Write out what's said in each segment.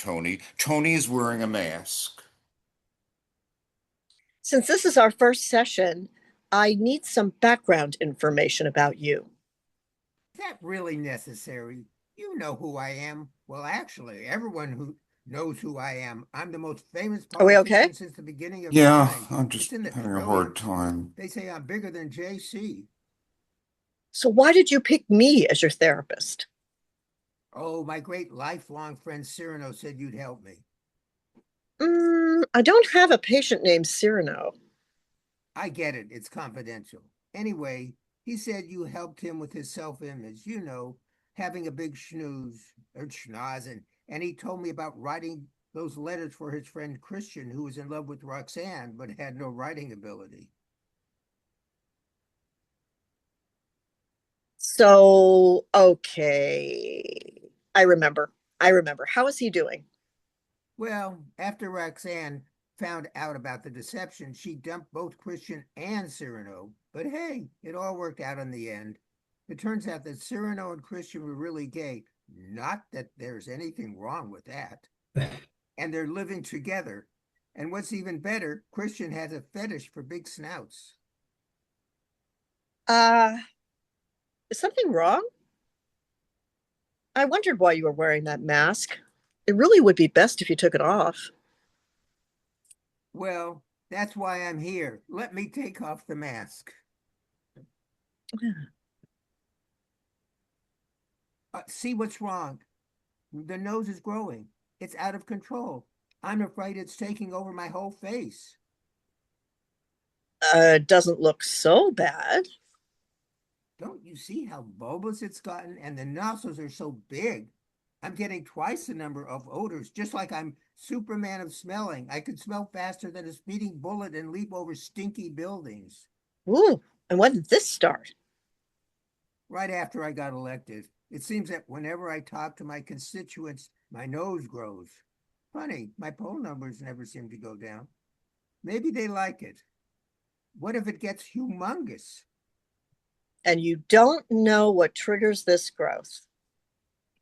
Tony. Tony is wearing a mask. Since this is our first session, I need some background information about you. Is that really necessary? You know who I am. Well, actually, everyone who knows who I am. I'm the most famous Are we okay? politician since the beginning of Yeah, time. I'm It's just in the having a hard trillions. time. They say I'm bigger than JC. So, why did you pick me as your therapist? Oh, my great lifelong friend Cyrano said you'd help me. I don't have a patient named Cyrano. I get it, it's confidential. Anyway, he said you helped him with his self-image, having a big snooze or schnoz, and he told me about writing those letters for his friend Christian, who was in love with Roxanne but had no writing ability. So, okay. I remember. I remember. How is he doing? Well, after Roxanne found out about the deception, she dumped both Christian and Cyrano. But hey, it all worked out in the end. It turns out that Cyrano and Christian were really gay. Not that there's anything wrong with that. And they're living together. And what's even better, Christian has a fetish for big snouts. Uh, is something wrong? I wondered why you were wearing that mask. It really would be best if you took it off. Well, that's why I'm here. Let me take off the mask. See what's wrong. The nose is growing. It's out of control. I'm afraid it's taking over my whole face. It doesn't look so bad. Don't you see how bulbous it's gotten? And the nostrils are so big. I'm getting twice the number of odors, just like I'm Superman of smelling. I can smell faster than a speeding bullet and leap over stinky buildings. Ooh, and when did this start? Right after I got elected, it seems that whenever I talk to my constituents, my nose grows. Funny, my poll numbers never seem to go down. Maybe they like it. What if it gets humongous? And you don't know what triggers this growth.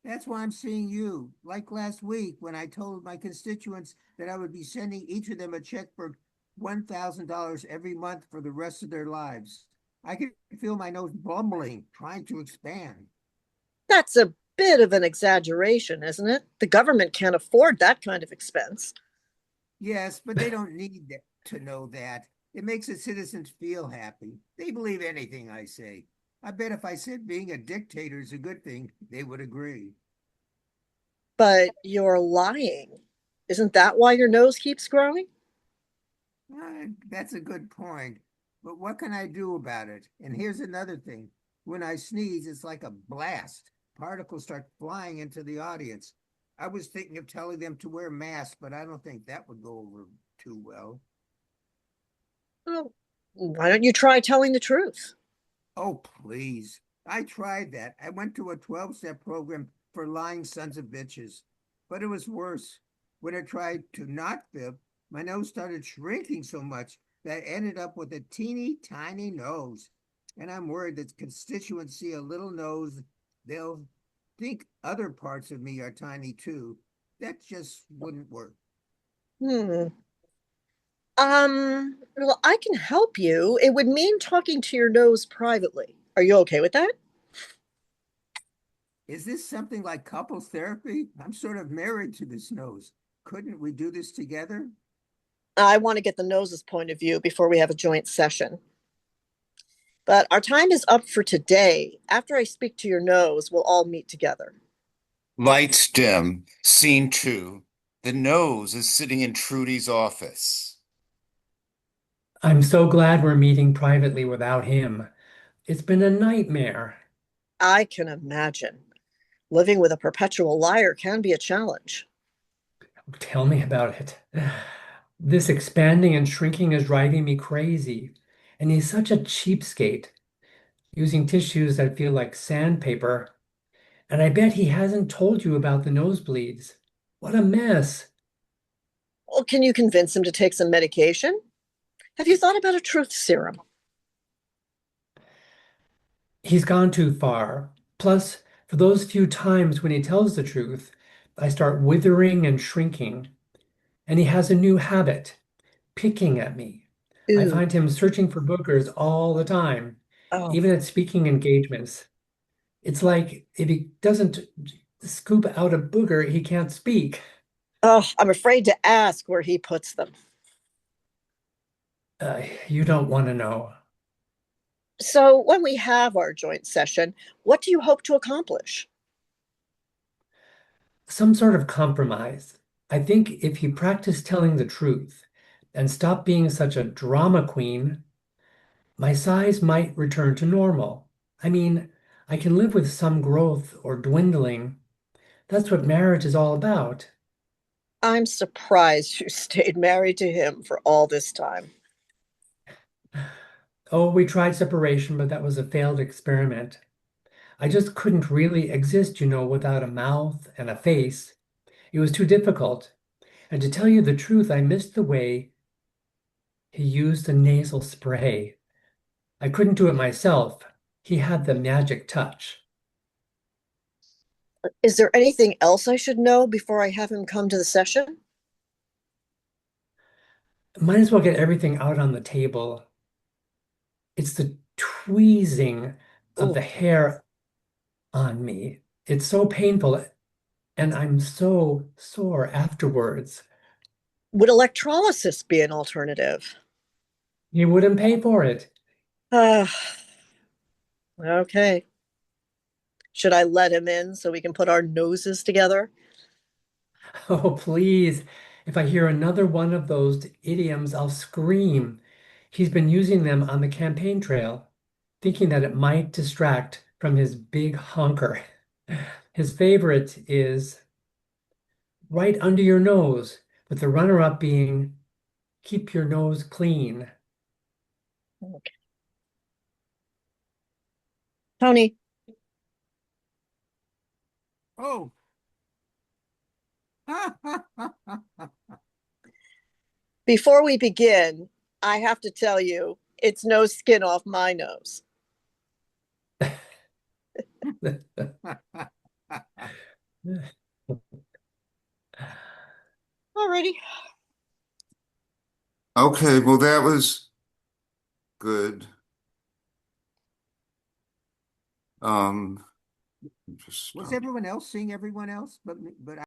That's why I'm seeing you. Like last week when I told my constituents that I would be sending each of them a check for $1,000 every month for the rest of their lives. I could feel my nose bumbling, trying to expand. That's a bit of an exaggeration, isn't it? The government can't afford that kind of expense. Yes, but they don't need to know that. It makes the citizens feel happy. They believe anything I say. I bet if I said being a dictator is a good thing, they would agree. But you're lying. Isn't that why your nose keeps growing? That's a good point. But what can I do about it? And here's another thing. When I sneeze, it's like a blast. Particles start flying into the audience. I was thinking of telling them to wear masks, but I don't think that would go over too well. Well, why don't you try telling the truth? Oh, please. I tried that. I went to a 12-step program for lying sons of bitches. But it was worse. When I tried to not fib, my nose started shrinking so much that I ended up with a teeny tiny nose. And I'm worried that constituents see a little nose, they'll think other parts of me are tiny too. That just wouldn't work. Hmm. Well, I can help you. It would mean talking to your nose privately. Are you okay with that? Is this something like couples therapy? I'm sort of married to this nose. Couldn't we do this together? I want to get the nose's point of view before we have a joint session. But our time is up for today. After I speak to your nose, we'll all meet together. Lights dim. Scene two. The nose is sitting in Trudy's office. I'm so glad we're meeting privately without him. It's been a nightmare. I can imagine. Living with a perpetual liar can be a challenge. Tell me about it. This expanding and shrinking is driving me crazy. And he's such a cheapskate, using tissues that feel like sandpaper. And I bet he hasn't told you about the nosebleeds. What a mess. Well, can you convince him to take some medication? Have you thought about a truth serum? He's gone too far. Plus, for those few times when he tells the truth, I start withering and shrinking. And he has a new habit, picking at me. I Ooh. find him searching for boogers all the time, Oh. even at speaking engagements. It's like if he doesn't scoop out a booger, he can't speak. Oh, I'm afraid to ask where he puts them. You don't want to know. So, when we have our joint session, what do you hope to accomplish? Some sort of compromise. I think if he practiced telling the truth and stopped being such a drama queen, my size might return to normal. I mean, I can live with some growth or dwindling. That's what marriage is all about. I'm surprised you stayed married to him for all this time. Oh, we tried separation, but that was a failed experiment. I just couldn't really exist, without a mouth and a face. It was too difficult. And to tell you the truth, I missed the way he used the nasal spray. I couldn't do it myself. He had the magic touch. Is there anything else I should know before I have him come to the session? Might as well get everything out on the table. It's the tweezing of Oh, the hair on me. It's so painful, and I'm so sore afterwards. would electrolysis be an alternative? He wouldn't pay for it. Ah, okay. Should I let him in so we can put our noses together? Oh, please. If I hear another one of those idioms, I'll scream. He's been using them on the campaign trail, thinking that it might distract from his big honker. His favorite is right under your nose, with the runner-up being keep your nose clean. Okay. Tony, Oh. before we begin, I have to tell you, it's no skin off my nose. Alrighty. Okay, well, that was good. Um, just Was stop. everyone else seeing everyone else but me, but